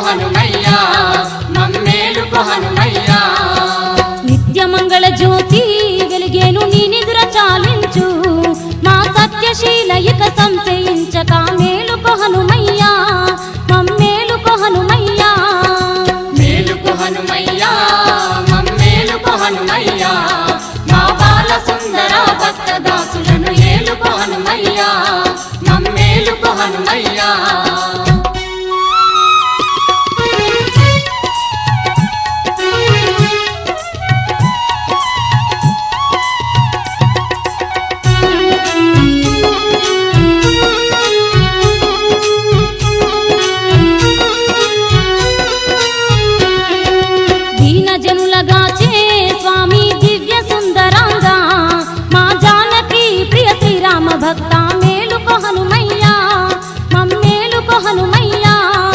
హనుమయ్యా మమ్మేలుకో హనుమయ్యా నిత్యమంగళ జ్యోతి వెలిగేను నీ నిదుర చాలించు మా సత్యశీల ఇక సంశయించక మేలుకో హనుమయ్యా మమ్మేలుకో హనుమయ్యా మేలుకో హనుమయ్యా మమ్మేలుకో హనుమయ్యా మా బాల సుందర భక్త దాసులను ఏలుకో హనుమయ్యా మమ్మేలుకో హనుమయ్యా